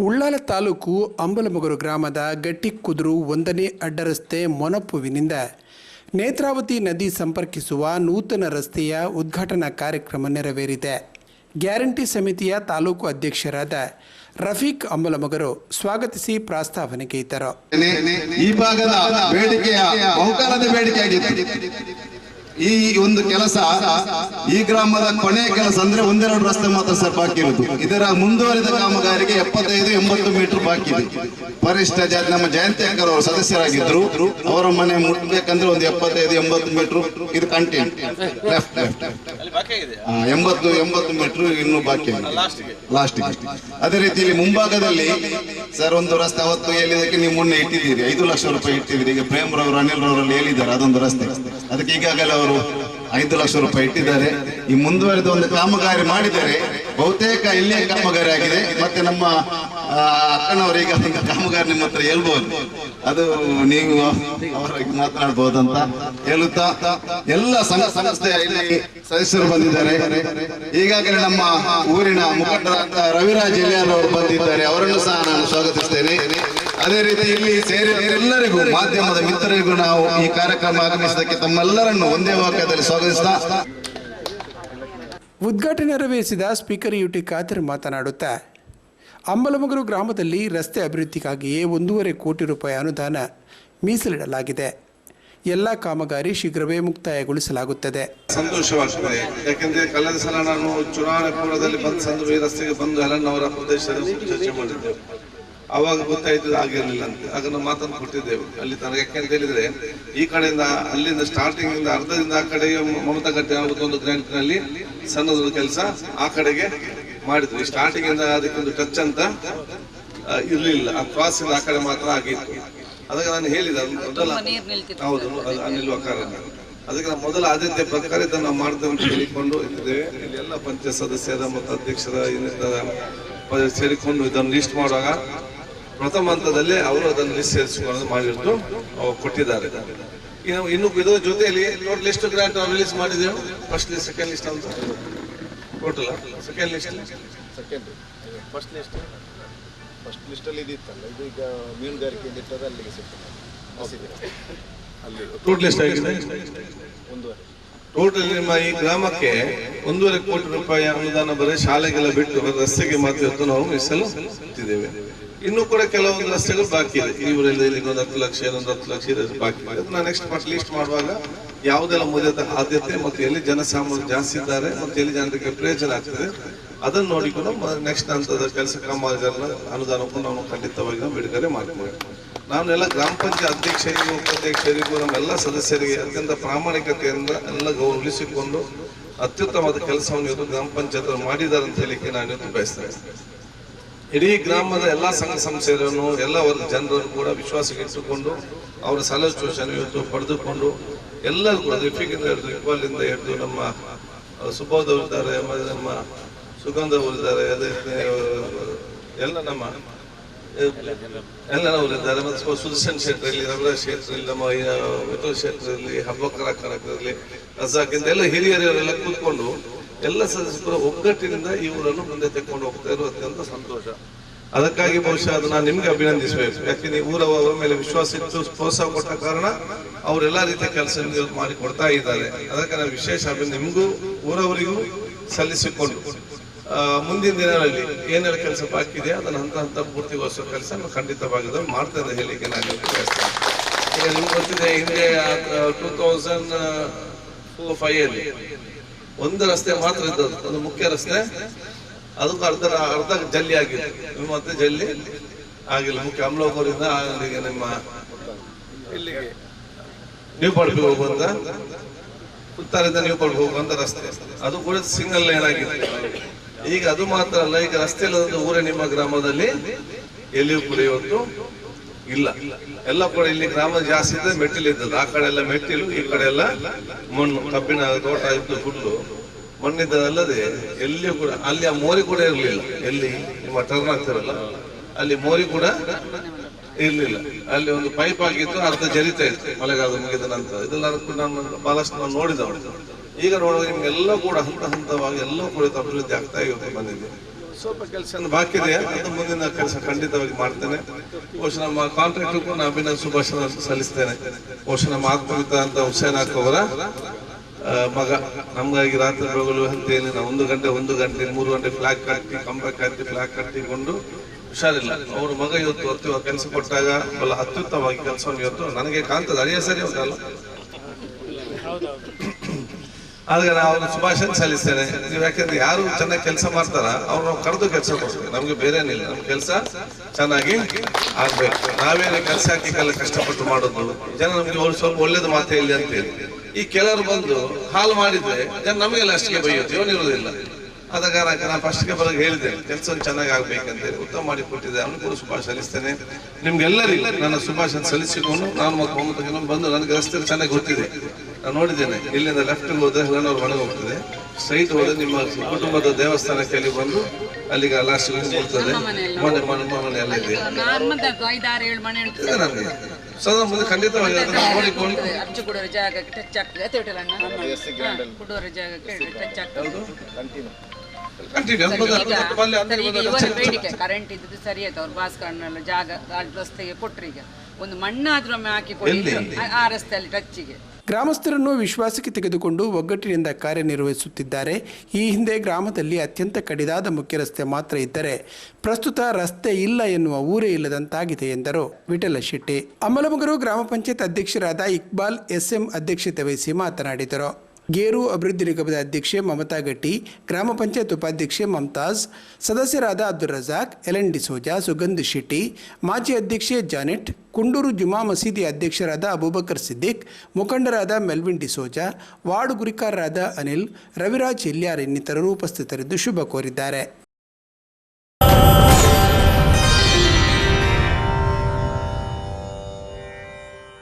ಉಳ್ಳಾಲ ತಾಲೂಕು ಅಂಬಲಮಗರು ಗ್ರಾಮದ ಗಟ್ಟಿಕುದುರು 1ನೇ ಅಡ್ಡರಸ್ತೆ ಮೊನಪುವಿನಿಂದ ನೇತ್ರಾವತಿ ನದಿ ಸಂಪರ್ಕಿಸುವ ನೂತನ ರಸ್ತೆಯ ಉದ್ಘಾಟನಾ ಕಾರ್ಯಕ್ರಮ ನೆರವೇರಿದೆ. ಗ್ಯಾರಂಟಿ ಸಮಿತಿಯ ತಾಲೂಕು ಅಧ್ಯಕ್ಷರಾದ ರಫೀಕ್ ಅಂಬಲಮಗರು ಸ್ವಾಗತಿಸಿ ಪ್ರಾಸ್ತಾವನೆಗೆ ಇದ್ದರು. ಈ ಭಾಗದ ಬೇಡಿಕೆಯ ಬಹುಕಾಲದ ಬೇಡಿಕೆಯಾಗಿತ್ತು. ಈ ಒಂದು ಕೆಲಸ ಈ ಗ್ರಾಮದ ಕೊನೆಯ ಕೆಲಸ ಅಂದ್ರೆ ಒಂದೆರಡು ರಸ್ತೆ ಮಾತ್ರ ಸರ್ ಬಾಕಿ ಇರುವುದು. ಇದರ ಮುಂದುವರಿದ ಕಾಮಗಾರಿಗೆ 75-80 ಮೀಟರ್ ಬಾಕಿ ಇದೆ. ಪರಿಷ್ಠ ನಮ್ಮ ಜಯಂತಿ ಅಂಕರ್ ಅವರು ಸದಸ್ಯರಾಗಿದ್ರು. ಅವರ ಮನೆ ಮುಟ್ಬೇಕಂದ್ರೆ ಒಂದು 75-80 ಮೀಟರ್ ಇದು ಕಂಟಿನ್ಯೂ ಲೆಫ್ಟ್ 80 ಮೀಟರ್ ಇನ್ನು ಬಾಕಿ ಲಾಸ್ಟ್. ಅದೇ ರೀತಿಯಲ್ಲಿ ಮುಂಭಾಗದಲ್ಲಿ ಸರ್ ಒಂದು ರಸ್ತೆ ಅವತ್ತು ಹೇಳಿದಕ್ಕೆ ನೀವು ಮೊನ್ನೆ ಇಟ್ಟಿದ್ದೀರಿ 5 ಲಕ್ಷ ರೂಪಾಯಿ ಇಟ್ಟಿದ್ದೀರಿ. ಈಗ ಪ್ರೇಮ್ರವರು ಅನಿಲ್ ರವರಲ್ಲಿ ಹೇಳಿದ್ದಾರೆ ಅದೊಂದು ರಸ್ತೆ, ಅದಕ್ಕೆ ಈಗಾಗಲೇ ಅವರು 5 ಲಕ್ಷ ರೂಪಾಯಿ ಇಟ್ಟಿದ್ದಾರೆ. ಈ ಮುಂದುವರೆದ ಒಂದು ಕಾಮಗಾರಿ ಮಾಡಿದರೆ ಬಹುತೇಕ ಇಲ್ಲೇ ಕಾಮಗಾರಿ ಆಗಿದೆ. ಮತ್ತೆ ನಮ್ಮ ಅಕ್ಕನವರೀಗ ಕಾಮಗಾರಿ ನಿಮ್ಮ ಹತ್ರ ಹೇಳ್ಬಹುದು, ಅದು ನೀವು ಅವರಿಗೆ ಮಾತನಾಡಬಹುದಂತ ಹೇಳುತ್ತಾ ಎಲ್ಲ ಸಂಸ್ಥೆಯ ಇಲ್ಲಿ ಸದಸ್ಯರು ಬಂದಿದ್ದಾರೆ. ಈಗಾಗಲೇ ನಮ್ಮ ಊರಿನ ಮುಖಂಡರಾದ ರವಿರಾಜ್ ಎಲಿಯಾರ್ ಅವರು ಬಂದಿದ್ದಾರೆ, ಅವರನ್ನು ಸಹ ನಾನು ಸ್ವಾಗತಿಸ್ತೇನೆ. ಅದೇ ರೀತಿ ಇಲ್ಲಿ ಸೇರಿದ ಎಲ್ಲರಿಗೂ ಮಾಧ್ಯಮದ ಮಿತ್ರರಿಗೂ ನಾವು ಈ ಕಾರ್ಯಕ್ರಮ ಆಗಮಿಸಿದ್ದಕ್ಕೆ ತಮ್ಮೆಲ್ಲರನ್ನು ಒಂದೇ ವಾಕ್ಯದಲ್ಲಿ ಸ್ವಾಗತಿಸ್ತಾ ಉದ್ಘಾಟನೆ ನೆರವೇರಿಸಿದ ಸ್ಪೀಕರ್ ಯುಟಿ ಖಾದರ್ ಮಾತನಾಡುತ್ತಾ, ಅಂಬಲಮಗರು ಗ್ರಾಮದಲ್ಲಿ ರಸ್ತೆ ಅಭಿವೃದ್ಧಿಗಾಗಿಯೇ 1.5 ಕೋಟಿ ರೂಪಾಯಿ ಅನುದಾನ ಮೀಸಲಿಡಲಾಗಿದೆ. ಎಲ್ಲ ಕಾಮಗಾರಿ ಶೀಘ್ರವೇ ಮುಕ್ತಾಯಗೊಳಿಸಲಾಗುತ್ತದೆ. ಸಂತೋಷವಾಗ್ತದೆ. ಯಾಕೆಂದ್ರೆ ಕಳೆದ ಸಲ ನಾನು ಚುನಾವಣೆ ಪೂರ್ವದಲ್ಲಿ ಬಂದು ಈ ರಸ್ತೆಗೆ ಬಂದು ಹಲನ್ನವರ ಪ್ರದೇಶದಲ್ಲಿ ಚರ್ಚೆ ಮಾಡಿದ್ದೆವು. ಅವಾಗ ಗೊತ್ತಾಯ್ತು ಆಗಿರಲಿಲ್ಲ ಅಂತ. ಆಗ ನಾವು ಮಾತನ್ನು ಕೊಟ್ಟಿದ್ದೇವೆ ಅಲ್ಲಿ ತನಕ. ಯಾಕೆಂತ ಹೇಳಿದ್ರೆ ಈ ಕಡೆಯಿಂದ ಅಲ್ಲಿಂದ ಸ್ಟಾರ್ಟಿಂಗ್ ಇಂದ ಅರ್ಧದಿಂದ ಆ ಕಡೆಗೆ ಮಮತಾ ಗಟ್ಟಿ ಆಗುತ್ತ ಒಂದು ಗ್ರಾಂಟ್ ನಲ್ಲಿ ಸಣ್ಣದ ಕೆಲಸ ಆ ಕಡೆಗೆ ಮಾಡಿದ್ವಿ. ಸ್ಟಾರ್ಟಿಂಗ್ ಇಂದ ಅದಕ್ಕೊಂದು ಟಚ್ ಅಂತ ಇರ್ಲಿಲ್ಲ. ಆ ಕ್ರಾಸ್ ಇಂದ ಆ ಕಡೆ ಮಾತ್ರ ಆಗಿತ್ತು. ಅದಕ್ಕೆ ನಾನು ಹೇಳಿದೆ ಮೊದಲ ಹೌದು ಅದು ನಿಲ್ಲುವ ಕಾರಣ. ಅದಕ್ಕೆ ನಾವು ಮೊದಲ ಆದ್ಯತೆ ಪ್ರಕಾರ ಇದನ್ನು ನಾವು ಮಾಡ್ತೇವೆ ಅಂತ ಹೇಳಿಕೊಂಡು ಇದ್ದೇವೆ. ಇಲ್ಲಿ ಎಲ್ಲ ಪಂಚಾಯತ್ ಸದಸ್ಯರ ಮತ್ತು ಅಧ್ಯಕ್ಷರ ಸೇರಿಕೊಂಡು ಇದನ್ನು ಲಿಸ್ಟ್ ಮಾಡುವಾಗ ಪ್ರಥಮ ಹಂತದಲ್ಲೇ ಅವರು ಅದನ್ನು ಲಿಸ್ಟ್ ಸೇರಿಸಿಕೊಂಡು ಮಾಡಿಟ್ಟು ಕೊಟ್ಟಿದ್ದಾರೆ. ಇನ್ನು ಇದರ ಜೊತೆಯಲ್ಲಿ ಟೋಟಲ್ ಎಷ್ಟು ಗ್ರಾಂಟ್ ನಾವು ರಿಲೀಸ್ ಮಾಡಿದೆವು? ಫಸ್ಟ್ ಲಿಸ್ಟ್, ಸೆಕೆಂಡ್ ಲಿಸ್ಟ್ ಅಂತ total. Second list first list ಅಲ್ಲಿ ಇದಿತ್ತಲ್ಲ, ಇದು ಈಗ ಮೀನುಗಾರಿಕೆಯಿಂದ ಇಟ್ಟದ ಅಲ್ಲಿಗೆ ಅಲ್ಲಿ ಟೋಟಲ್ ಎಷ್ಟು ಆಗಿದೆ? 1.5. ಟೋಟಲ್ ನಿಮ್ಮ ಈ ಗ್ರಾಮಕ್ಕೆ 1.5 ಕೋಟಿ ರೂಪಾಯಿ ಅನುದಾನ ಬರೀ ಶಾಲೆಗೆಲ್ಲ ಬಿಟ್ಟು ರಸ್ತೆಗೆ ಮಾತ್ರ ಇವತ್ತು ನಾವು ಮೀಸಲಿಟ್ಟಿದ್ದೇವೆ. ಇನ್ನೂ ಕೂಡ ಕೆಲವೊಂದು ರಸ್ತೆಗಳು ಬಾಕಿ ಇದೆ. ಈ ಊರಲ್ಲಿ ಇಲ್ಲಿ 10 ಲಕ್ಷ 10 ಲಕ್ಷ ಬಾಕಿ ಇದೆ. ನಾನು ನೆಕ್ಸ್ಟ್ ಲಿಸ್ಟ್ ಮಾಡುವಾಗ ಯಾವುದೆಲ್ಲ ಮೊದಲ ಆದ್ಯತೆ ಮತ್ತು ಎಲ್ಲಿ ಜನಸಾಮಾನ್ಯರು ಜಾಸ್ತಿ ಇದ್ದಾರೆ ಮತ್ತು ಎಲ್ಲಿ ಜನರಿಗೆ ಪ್ರಯೋಜನ ಆಗ್ತದೆ ಅದನ್ನು ನೋಡಿಕೊಂಡು ನೆಕ್ಸ್ಟ್ ಹಂತದ ಕೆಲಸ ಕಾಮಗಾರಿಗಳ ಅನುದಾನಕ್ಕೂ ನಾವು ಖಂಡಿತವಾಗಿ ನಾವು ಬಿಡುಗಡೆ ಮಾಡ್ತೇವೆ. ನಾನೆಲ್ಲ ಗ್ರಾಮ ಪಂಚಾಯತ್ ಅಧ್ಯಕ್ಷರಿಗೂ ಉಪಾಧ್ಯಕ್ಷರಿಗೂ ನಮ್ಮೆಲ್ಲ ಸದಸ್ಯರಿಗೆ ಅತ್ಯಂತ ಪ್ರಾಮಾಣಿಕತೆಯಿಂದ ಎಲ್ಲ ಗೌರವಿಸಿಕೊಂಡು ಅತ್ಯುತ್ತಮವಾದ ಕೆಲಸವನ್ನು ಇವತ್ತು ಗ್ರಾಮ ಪಂಚಾಯತ್ ಮಾಡಿದ್ದಾರೆ ಅಂತ ಹೇಳಿಕ್ಕೆ ನಾನು ಇವತ್ತು ಬಯಸ್ತೇನೆ. ಇಡೀ ಗ್ರಾಮದ ಎಲ್ಲ ಸಂಘ ಸಂಸ್ಥೆಗಳನ್ನು ಎಲ್ಲ ವರ್ಗ ಜನರನ್ನು ಕೂಡ ವಿಶ್ವಾಸಕ್ಕೆ ಇಟ್ಟುಕೊಂಡು ಅವರ ಸಲಹೆ ಸೂಚನೆ ಇವತ್ತು ಪಡೆದುಕೊಂಡು ಎಲ್ಲರೂ ಕೂಡ ರಿಫಿಕಿಂದ ಹಿಡಿದು ಇಕ್ಬಾಲಿಂದ ಹಿಡಿದು ನಮ್ಮ ಸುಬೋಧ್ ಅವರಿದ್ದಾರೆ, ನಮ್ಮ ಸುಗಂಧ ಅವರಿದ್ದಾರೆ, ಅದೇ ಎಲ್ಲ ನಮ್ಮ ಎಲ್ಲರವರಿದ್ದಾರೆ. ಮತ್ತು ಸುದರ್ಶನ್ ಕ್ಷೇತ್ರದಲ್ಲಿ, ರವಿರಾಜ್ ಕ್ಷೇತ್ರದಲ್ಲಿ, ನಮ್ಮ ಮಿಥುಲ್ ಕ್ಷೇತ್ರದಲ್ಲಿ, ಹಬ್ಬಕರ ಕನಕರಲ್ಲಿ, ರಜಾಕಿಂದ ಎಲ್ಲ ಹಿರಿಯರೆಲ್ಲ ಕೂತ್ಕೊಂಡು ಎಲ್ಲ ಸದಸ್ಯರು ಒಗ್ಗಟ್ಟಿನಿಂದ ಈ ಊರನ್ನು ಮುಂದೆ ತೆಕ್ಕೊಂಡು ಹೋಗ್ತಾ ಇರೋ ಅತ್ಯಂತ ಸಂತೋಷ. ಅದಕ್ಕಾಗಿ ಬಹುಶಃ ಅದು ನಾನು ನಿಮ್ಗೆ ಅಭಿನಂದಿಸಬೇಕು. ಯಾಕೆಂದ್ರೆ ಊರವರ ಮೇಲೆ ವಿಶ್ವಾಸ ಇಟ್ಟು ಪ್ರೋತ್ಸಾಹ ಕೊಟ್ಟ ಕಾರಣ ಅವರೆಲ್ಲ ರೀತಿಯ ಕೆಲಸ ಮಾಡಿ ಕೊಡ್ತಾ ಇದ್ದಾರೆ. ಅದಕ್ಕೆ ನಾನು ವಿಶೇಷ ನಿಮಗೂ ಊರವರಿಗೂ ಸಲ್ಲಿಸಿಕೊಂಡು ಮುಂದಿನ ದಿನಗಳಲ್ಲಿ ಏನೆಲ್ಲ ಕೆಲಸ ಬಾಕಿ ಇದೆ ಅದನ್ನು ಹಂತ ಪೂರ್ತಿಗೊಳಿಸುವ ಕೆಲಸ ಖಂಡಿತವಾಗಿ ಮಾಡ್ತೇನೆ ಹೇಳಿಕೆ ನಾನು ಬಯಸ್ತೇನೆ. ಈಗ ನಿಮ್ಗೆ ಗೊತ್ತಿದೆ, ಹಿಂದೆ 2005 ಒಂದು ರಸ್ತೆ ಮಾತ್ರ ಇದ್ದದ್ದು, ಒಂದು ಮುಖ್ಯ ರಸ್ತೆ. ಅದಕ್ಕೂ ಅರ್ಧ ಜಲ್ಲಿ ಆಗಿದೆ. ಮತ್ತೆ ಜಲ್ಲಿ ಆಗಿಲ್ಲ. ಮುಖ್ಯ ಅಮ್ಲೋಗೂರಿಂದ ಅಲ್ಲಿಗೆ ನಿಮ್ಮ ಇಲ್ಲಿಗೆ ನ್ಯೂ ಪಡ್ಪಿ ಹೋಗುವಂತ, ಉತ್ತರದಿಂದ ನ್ಯೂ ಪಡ್ಪಿ ಹೋಗುವಂತ ರಸ್ತೆ, ಅದು ಕೂಡ ಸಿಂಗಲ್ ಲೈನ್ ಆಗಿದೆ. ಈಗ ಅದು ಮಾತ್ರ ಅಲ್ಲ, ಈಗ ರಸ್ತೆ ಇಲ್ಲದ ಊರೇ ನಿಮ್ಮ ಗ್ರಾಮದಲ್ಲಿ ಎಲ್ಲಿಯೂ ಕೂಡ ಇವತ್ತು ಇಲ್ಲ. ಎಲ್ಲ ಕೂಡ ಇಲ್ಲಿ ಗ್ರಾಮ ಜಾಸ್ತಿ ಇದ್ದ ಮೆಟ್ಟಿಲು ಇದ್ದದ್ದು. ಆ ಕಡೆ ಎಲ್ಲ ಮೆಟ್ಟಿಲು, ಈ ಕಡೆ ಎಲ್ಲ ಮಣ್ಣು, ಕಬ್ಬಿನ ತೋಟ ಇದ್ದು ಫುಲ್ಲು ಮಣ್ಣಿದ್ದದಲ್ಲದೆ ಎಲ್ಲಿಯೂ ಕೂಡ ಅಲ್ಲಿ ಆ ಮೋರಿ ಕೂಡ ಇರಲಿಲ್ಲ. ಎಲ್ಲಿ ನಿಮ್ಮ ಟರ್ನ್ ಆಗ್ತಿರಲ್ಲ ಅಲ್ಲಿ ಮೋರಿ ಕೂಡ ಇರ್ಲಿಲ್ಲ. ಅಲ್ಲಿ ಒಂದು ಪೈಪ್ ಆಗಿತ್ತು, ಅರ್ಧ ಜರಿತಾ ಇತ್ತು ಮಳೆಗಾಲ ಮುಗಿದ ನಂತರ. ಇದೆಲ್ಲ ನಾನು ಬಹಳಷ್ಟು ನಾವು ನೋಡಿದವರು. ಈಗ ನೋಡುವಾಗ ನಿಮ್ಗೆಲ್ಲ ಕೂಡ ಹಂತವಾಗಿ ಎಲ್ಲ ಕೂಡ ಅಭಿವೃದ್ಧಿ ಆಗ್ತಾ ಬಂದಿದೆ. ಸ್ವಲ್ಪ ಕೆಲಸ ಬಾಕಿ ಇದೆ, ಅದು ಮುಂದಿನ ಕೆಲಸ ಖಂಡಿತವಾಗಿ ಮಾಡ್ತೇನೆ. ಬಹುಶಃ ನಮ್ಮ ಕಾಂಟ್ರಾಕ್ಟರ್ಗೂ ನಾನು ಅಭಿನಂದನೆ ಶುಭಾಶಯ ಸಲ್ಲಿಸ್ತೇನೆ. ಬಹುಶಃ ನಮ್ಮ ಆತ್ಮಮಿತ ಅಂತ ಹುಸೇನ್ ಅವರ ಮಗ ನಮ್ಗಾಗಿ ರಾತ್ರಿ ಬೆಳಗಲು ಹಂತೆಯಲ್ಲಿ ನಾವು 1 ಗಂಟೆ 3 ಗಂಟೆ ಫ್ಲಾಗ್ ಕಟ್ಟಿ ಕಂಬ ಕಟ್ಟಿ ಫ್ಲಾಗ್ ಕಟ್ಟಿಕೊಂಡು ಹುಷಾರಿಲ್ಲ. ಅವ್ರ ಮಗ ಇವತ್ತು ಕೆಲಸ ಕೊಟ್ಟಾಗ ಬಹಳ ಅತ್ಯುತ್ತಮವಾಗಿ ಕೆಲಸವನ್ನು ಇವತ್ತು ನನಗೆ ಕಾಣ್ತದೆ. ಅದೇ ಸರಿ ಉಂಟಲ್ಲ, ಆದ್ರೆ ನಾವು ಶುಭಾಶಯ ಸಲ್ಲಿಸ್ತೇನೆ. ನೀವು ಯಾಕಂದ್ರೆ ಯಾರು ಚೆನ್ನಾಗಿ ಕೆಲಸ ಮಾಡ್ತಾರ ಅವ್ರು ನಾವು ಕರೆದು ಕೆಲಸ ಕೊಡ್ತೀವಿ, ನಮ್ಗೆ ಬೇರೆ ಏನಿಲ್ಲ. ನಮ್ ಕೆಲಸ ಚೆನ್ನಾಗಿ ಆಗ್ಬೇಕು. ನಾವೇನು ಕೆಲಸ ಹಾಕಿ ಕಷ್ಟಪಟ್ಟು ಮಾಡೋದು, ಜನ ನಮ್ಗೆ ಸ್ವಲ್ಪ ಒಳ್ಳೇದು ಮಾತು ಹೇಳಿ ಅಂತೇಳಿ. ಈ ಕೆಲವರು ಬಂದು ಹಾಲು ಮಾಡಿದ್ರೆ ಜನ ನಮಗೆಲ್ಲ ಅಷ್ಟಿಗೆ ಬೈಯೋದು, ಇವನಿರುವುದಿಲ್ಲ. ಆದ ಕಾರಣ ನಾನು ಫಸ್ಟ್ಗೆ ಬರೋದು ಹೇಳಿದ್ದೇನೆ, ಕೆಲಸವನ್ನು ಚೆನ್ನಾಗಿ ಆಗ್ಬೇಕಂತೇಳಿ ಉತ್ತಮ ಮಾಡಿ ಕೊಟ್ಟಿದ್ದೆ. ಅವನು ಕೂಡ ಶುಭಾಶಯ ಸಲ್ಲಿಸ್ತೇನೆ. ನಿಮ್ಗೆಲ್ಲರಿಗೂ ನನ್ನ ಶುಭಾಶಯ ಸಲ್ಲಿಸಿಕೊಂಡು ನಾನು ಮತ್ತು ಬಂದು ನನಗೆ ರಸ್ತೆ ಚೆನ್ನಾಗಿ ಗೊತ್ತಿದೆ, ನಾನು ನೋಡಿದ್ದೇನೆ. ಇಲ್ಲಿಂದ ಲೆಫ್ಟ್ ಹೋದ್ರೆ ಹೆಲನವ್ರ ಮನೆಗೆ ಹೋಗ್ತದೆ, ಸ್ಟ್ರೈಟ್ ಹೋದ್ರೆ ನಿಮ್ಮ ಕುಟುಂಬದ ದೇವಸ್ಥಾನಕ್ಕೆ ಅಲ್ಲಿ ಬಂದು ಅಲ್ಲಿಗೆ ಲಾಸ್ಟ್ ಹೋಗ್ತದೆ. ಮನೆ ಎಲ್ಲ ಇದೆ ನಮಗೆ ಸದಾ ಮುಂದೆ ಖಂಡಿತವಾಗಿ ಅದನ್ನು ನೋಡಿಕೊಂಡು ಕರೆಂಟ್ ಇದ್ದು ಸರಿ ಆಯ್ತು. ಅವ್ರು ಬಾಸ್ ಕಾರಣಲ್ಲ ಜಾಗ ರಸ್ತೆಗೆ ಕೊಟ್ರಿ. ಈಗ ಒಂದು ಮಣ್ಣಾದ್ರೂ ಒಮ್ಮೆ ಹಾಕಿ ಕೊಡಿ ಆ ರಸ್ತೆಯಲ್ಲಿ ಟಚ್ಚಿಗೆ. ಗ್ರಾಮಸ್ಥರನ್ನು ವಿಶ್ವಾಸಕ್ಕೆ ತೆಗೆದುಕೊಂಡು ಒಗ್ಗಟ್ಟಿನಿಂದ ಕಾರ್ಯನಿರ್ವಹಿಸುತ್ತಿದ್ದಾರೆ. ಈ ಹಿಂದೆ ಗ್ರಾಮದಲ್ಲಿ ಅತ್ಯಂತ ಕಡಿದಾದ ಮುಖ್ಯ ರಸ್ತೆ ಮಾತ್ರ ಇದ್ದರೆ ಪ್ರಸ್ತುತ ರಸ್ತೆ ಇಲ್ಲ ಎನ್ನುವ ಊರೇ ಇಲ್ಲದಂತಾಗಿದೆ ಎಂದರು ವಿಠಲ ಶೆಟ್ಟಿ. ಅಮಲಮುಗರು ಗ್ರಾಮ ಪಂಚಾಯತ್ ಅಧ್ಯಕ್ಷರಾದ ಇಕ್ಬಾಲ್ SM ಅಧ್ಯಕ್ಷತೆ ವಹಿಸಿ ಮಾತನಾಡಿದರು. ಗೇರು ಅಭಿವೃದ್ಧಿ ನಿಗಮದ ಅಧ್ಯಕ್ಷೆ ಮಮತಾ ಗಟ್ಟಿ, ಗ್ರಾಮ ಪಂಚಾಯತ್ ಉಪಾಧ್ಯಕ್ಷೆ ಮಮತಾಜ್, ಸದಸ್ಯರಾದ ಅಬ್ದುಲ್ ರಜಾಕ್, LN ಡಿಸೋಜಾ, ಸುಗಂಧ್ ಶೆಟ್ಟಿ, ಮಾಜಿ ಅಧ್ಯಕ್ಷೆ ಜಾನೆಟ್, ಕುಂಡೂರು ಜುಮಾ ಮಸೀದಿ ಅಧ್ಯಕ್ಷರಾದ ಅಬೂಬಕರ್ ಸಿದ್ದಿಕ್, ಮುಖಂಡರಾದ ಮೆಲ್ವಿನ್ ಡಿಸೋಜಾ, ವಾರ್ಡ್ ಗುರಿಕಾರರಾದ ಅನಿಲ್, ರವಿರಾಜ್ ಹಿಲ್ಯಾರ್ ಇನ್ನಿತರರು ಉಪಸ್ಥಿತರಿದ್ದು ಶುಭ ಕೋರಿದ್ದಾರೆ.